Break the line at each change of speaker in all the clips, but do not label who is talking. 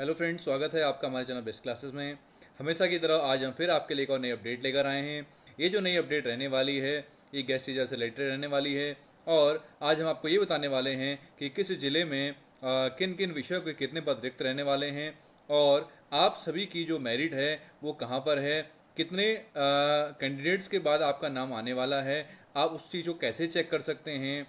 Hello friends, स्वागत है आपका हमारे चैनल बेस्ट क्लासेस में। हमेशा की तरह आज हम फिर आपके लिए एक और नई अपडेट लेकर आए हैं। ये जो नई अपडेट रहने वाली है ये गेस्ट टीचर से रिलेटेड रहने वाली है और आज हम आपको ये बताने वाले हैं कि किस ज़िले में किन किन विषयों के कितने पद रिक्त रहने वाले हैं और आप सभी की जो मेरिट है वो कहाँ पर है, कितने कैंडिडेट्स के बाद आपका नाम आने वाला है, आप उस चीज़ को कैसे चेक कर सकते हैं,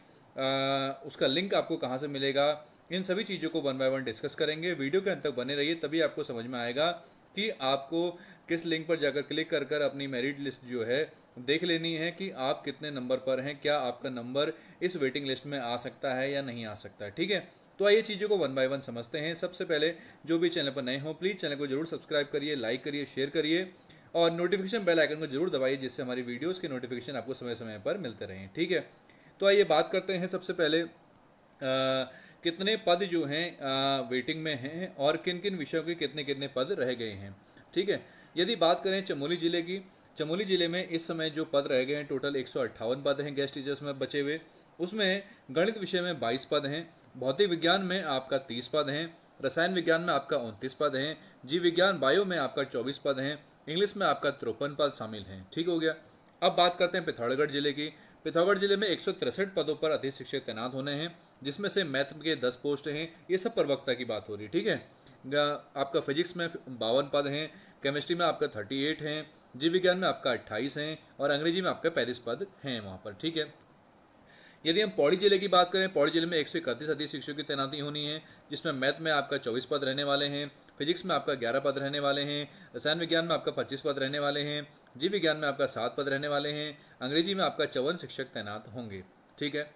उसका लिंक आपको कहाँ से मिलेगा। इन सभी चीज़ों को वन बाय वन डिस्कस करेंगे। वीडियो के अंत तक बने रहिए, तभी आपको समझ में आएगा कि आपको किस लिंक पर जाकर क्लिक कर कर अपनी मेरिट लिस्ट जो है देख लेनी है कि आप कितने नंबर पर हैं, क्या आपका नंबर इस वेटिंग लिस्ट में आ सकता है या नहीं आ सकता है। ठीक है, तो आइए चीज़ों को वन बाय वन समझते हैं। सबसे पहले जो भी चैनल पर नए हो प्लीज़ चैनल को जरूर सब्सक्राइब करिए, लाइक करिए, शेयर करिए और नोटिफिकेशन बेल आइकन को जरूर दबाइए जिससे हमारी वीडियोज़ के नोटिफिकेशन आपको समय समय पर मिलते रहें। ठीक है, तो आइए बात करते हैं सबसे पहले कितने पद जो हैं वेटिंग में हैं और किन किन विषयों के कितने कितने पद रह गए हैं। ठीक है, यदि बात करें चमोली जिले की, चमोली जिले में इस समय जो पद रह गए हैं टोटल 158 पद हैं गेस्ट टीचर्स में बचे हुए। उसमें गणित विषय में 22 पद हैं, भौतिक विज्ञान में आपका 30 पद हैं, रसायन विज्ञान में आपका 29 पद हैं, जीव विज्ञान बायो में आपका 24 पद हैं, इंग्लिश में आपका 53 पद शामिल हैं। ठीक हो गया। अब बात करते हैं पिथौरागढ़ जिले की। पिथौरागढ़ जिले में 163 पदों पर अधिक शिक्षक तैनात होने हैं, जिसमें से मैथ के 10 पोस्ट हैं। ये सब प्रवक्ता की बात हो रही है। ठीक है, आपका फिजिक्स में 52 पद हैं, केमिस्ट्री में आपका 38 हैं, जीव विज्ञान में आपका 28 हैं और अंग्रेजी में आपका 35 पद हैं वहाँ पर। ठीक है, यदि हम पौड़ी जिले की बात करें, पौड़ी जिले में 131 अधिक शिक्षकों की तैनाती होनी है, जिसमें मैथ में आपका 24 पद रहने वाले हैं, फिजिक्स में आपका 11 पद रहने वाले हैं, रसायन विज्ञान में आपका 25 पद रहने वाले हैं, जीव विज्ञान में आपका 7 पद रहने वाले हैं, अंग्रेजी में आपका 54 शिक्षक तैनात होंगे। ठीक है,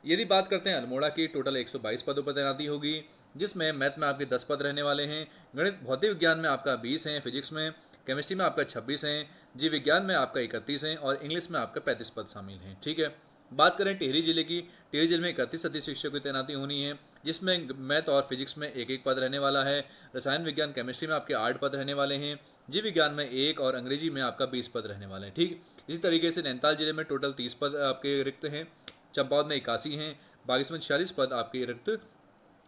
यदि बात करते हैं अल्मोड़ा की, टोटल 122 पदों पर तैनाती होगी, जिसमें मैथ में आपके 10 पद रहने वाले हैं, गणित भौतिक विज्ञान में आपका 20 हैं, फिजिक्स में, केमिस्ट्री में आपका 26 हैं, जीव विज्ञान में आपका 31 हैं और इंग्लिश में आपका 35 पद शामिल हैं। ठीक है, बात करें टिहरी जिले की, टिहरी जिले में 31 अधिक शिक्षकों की तैनाती होनी है, जिसमें मैथ और फिजिक्स में एक एक पद रहने वाला है, रसायन विज्ञान केमिस्ट्री में आपके 8 पद रहने वाले हैं, जीव विज्ञान में 1 और अंग्रेजी में आपका 20 पद रहने वाले हैं। ठीक, इसी तरीके से नैनीताल जिले में टोटल 30 पद आपके रिक्त हैं, चंपावत में 81 हैं, बागेश्वर में 46 पद आपके रिक्त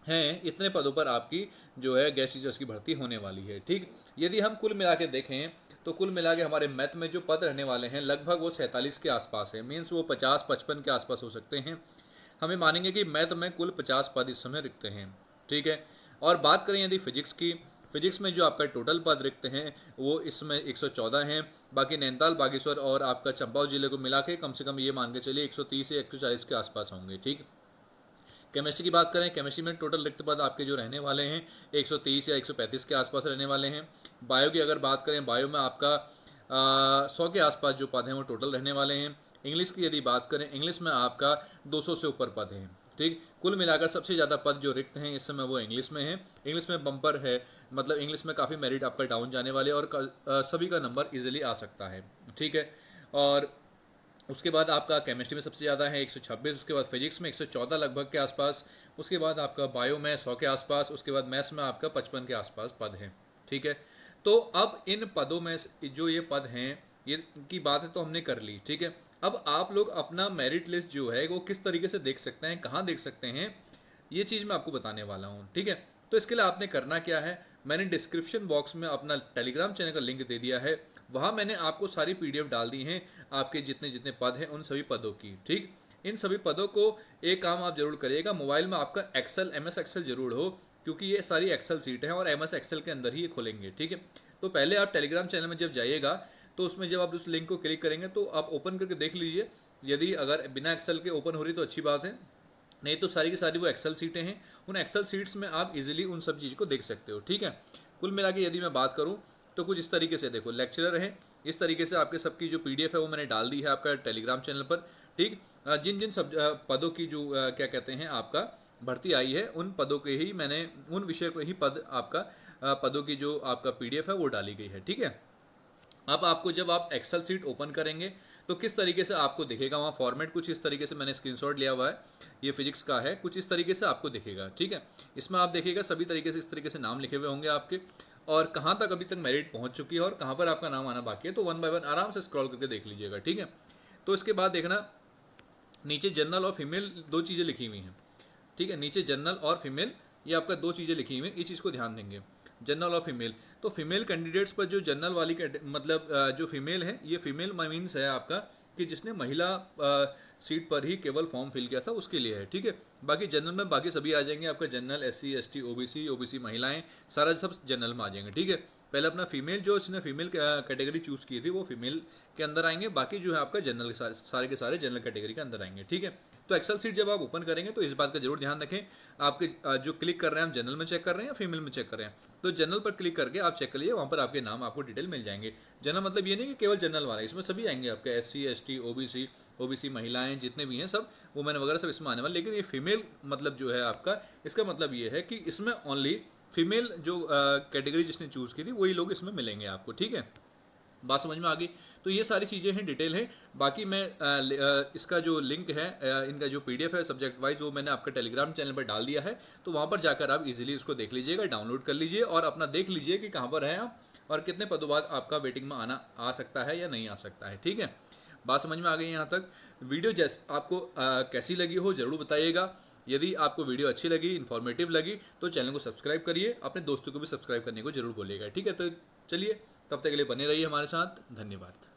हैं। इतने पदों पर आपकी जो है गेस्ट टीचर्स की भर्ती होने वाली है। ठीक, यदि हम कुल मिला के देखें तो कुल मिला के हमारे मैथ में जो पद रहने वाले हैं लगभग वो 47 के आसपास है, मीन्स वो 50-55 के आसपास हो सकते हैं। हमें मानेंगे कि मैथ में कुल 50 पद इस समय रिक्त हैं। ठीक है, और बात करें यदि फिजिक्स की, फिजिक्स में जो आपका टोटल पद रिक्त हैं वो इसमें 114 हैं। बाकी नैनीताल, बागेश्वर और आपका चंपावत जिले को मिला के कम से कम ये मान के चलिए 130 या 140 के आसपास होंगे। ठीक, केमिस्ट्री की बात करें, केमिस्ट्री में टोटल रिक्त पद आपके जो रहने वाले हैं 130 या 135 के आसपास रहने वाले हैं। बायो की अगर बात करें, बायो में आपका 100 के आसपास जो पद हैं वो टोटल रहने वाले हैं। इंग्लिश की यदि बात करें, इंग्लिश में आपका 200 से ऊपर पद हैं। ठीक, कुल मिलाकर सबसे ज़्यादा पद जो रिक्त हैं इस समय वो इंग्लिश में है। इंग्लिश में बम्पर है, मतलब इंग्लिश में काफ़ी मेरिट आपका डाउन जाने वाले और सभी का नंबर इजीली आ सकता है। ठीक है, और उसके बाद आपका केमिस्ट्री में सबसे ज़्यादा है 126, उसके बाद फिजिक्स में 114 लगभग के आसपास, उसके बाद आपका बायो में 100 के आसपास, उसके बाद मैथ्स में आपका 55 के आसपास पद हैं। ठीक है, तो अब इन पदों में जो ये पद हैं ये की बात है तो हमने कर ली। ठीक है, अब आप लोग अपना मेरिट लिस्ट जो है वो किस तरीके से देख सकते हैं, कहाँ देख सकते हैं, ये चीज़ मैं आपको बताने वाला हूँ। ठीक है, तो इसके लिए आपने करना क्या है, मैंने डिस्क्रिप्शन बॉक्स में अपना टेलीग्राम चैनल का लिंक दे दिया है, वहाँ मैंने आपको सारी पीडीएफ डाल दी हैं आपके जितने जितने पद हैं उन सभी पदों की। ठीक, इन सभी पदों को एक काम आप जरूर करिएगा, मोबाइल में आपका एक्सेल, एमएस एक्सेल जरूर हो, क्योंकि ये सारी एक्सेल सीट हैं और एमएस एक्सेल के अंदर ही ये खुलेंगे। ठीक है, तो पहले आप टेलीग्राम चैनल में जब जाइएगा तो उसमें जब आप उस लिंक को क्लिक करेंगे तो आप ओपन करके देख लीजिए, यदि अगर बिना एक्सेल के ओपन हो रही तो अच्छी बात है, नहीं तो सारी की सारी वो एक्सेल सीटें हैं, उन एक्सेल सीट्स में आप इजीली उन सब चीज़ को देख सकते हो। ठीक है, कुल मिला के यदि मैं बात करूं तो कुछ इस तरीके से देखो, लेक्चरर है, इस तरीके से आपके सबकी जो पीडीएफ है वो मैंने डाल दी है आपका टेलीग्राम चैनल पर। ठीक, जिन जिन सब पदों की जो क्या कहते हैं आपका भर्ती आई है उन पदों के ही मैंने, उन विषय को ही पद आपका पदों की जो आपका पीडीएफ है वो डाली गई है। ठीक है, अब आपको जब आप एक्सेल सीट ओपन करेंगे तो किस तरीके से आपको दिखेगा, वहाँ फॉर्मेट कुछ इस तरीके से मैंने स्क्रीनशॉट लिया हुआ है, ये फिजिक्स का है, कुछ इस तरीके से आपको दिखेगा। ठीक है, इसमें आप देखिएगा सभी तरीके से इस तरीके से नाम लिखे हुए होंगे आपके और कहाँ तक अभी तक मेरिट पहुँच चुकी है और कहाँ पर आपका नाम आना बाकी है, तो वन बाय वन आराम से स्क्रॉल करके देख लीजिएगा। ठीक है, तो इसके बाद देखना नीचे जनरल और फीमेल दो चीज़ें लिखी हुई हैं। ठीक है, नीचे जनरल और फीमेल ये आपका दो चीज़ें लिखी हुई हैं, इस चीज़ को ध्यान देंगे, जनरल और फीमेल। तो फीमेल कैंडिडेट्स पर जो जनरल वाली मतलब जो फीमेल है, ये फीमेल मीन्स है आपका कि जिसने महिला सीट पर ही केवल फॉर्म फिल किया था उसके लिए है, ठीक है। बाकी जनरल में बाकी सभी आ जाएंगे आपका, general, SC ST OBC, OBC महिलाएं, सारा सब जनरल में आ जाएंगे, ठीक है। पहले अपना फीमेल, जो इसने फीमेल कैटेगरी चूज की थी वो फीमेल के अंदर आएंगे, बाकी जो है आपका जनरल सारे के सारे जनरल कैटेगरी के अंदर आएंगे, ठीक है। तो एक्सेल सीट जब आप ओपन करेंगे तो इस बात का जरूर ध्यान रखें, आपके जो क्लिक कर रहे हैं आप जनरल में चेक कर रहे हैं या फीमेल में चेक कर रहे हैं, तो जनरल पर क्लिक करके आप चेक करिए, वहां पर आपके नाम आपको डिटेल मिल जाएंगे। जनरल मतलब ये नहीं कि केवल जनरल वाला, इसमें सभी आएंगे आपके, SC ST OBC महिलाएं जितने भी हैं सब, वुमेन वगैरह सब इसमें आने वाले। लेकिन ये फीमेल मतलब जो है आपका, इसका मतलब ये है कि इसमें ओनली फीमेल जो कैटेगरी जिसने चूज की थी वही लोग इसमें मिलेंगे आपको, ठीक है। बात समझ में आ गई। तो ये सारी चीज़ें हैं, डिटेल है। बाकी मैं इसका जो लिंक है, इनका जो PDF है सब्जेक्ट वाइज, वो मैंने आपके टेलीग्राम चैनल पर डाल दिया है, तो वहाँ पर जाकर आप इजीली उसको देख लीजिएगा, डाउनलोड कर लीजिए और अपना देख लीजिए कि कहाँ पर हैं आप और कितने पदों बाद आपका वेटिंग में आ सकता है या नहीं आ सकता है, ठीक है। बात समझ में आ गई यहाँ तक। वीडियो जैसे आपको कैसी लगी हो ज़रूर बताइएगा। यदि आपको वीडियो अच्छी लगी, इन्फॉर्मेटिव लगी, तो चैनल को सब्सक्राइब करिए, अपने दोस्तों को भी सब्सक्राइब करने को जरूर बोलिएगा, ठीक है। तो चलिए, तब तक के लिए बने रहिए हमारे साथ, धन्यवाद।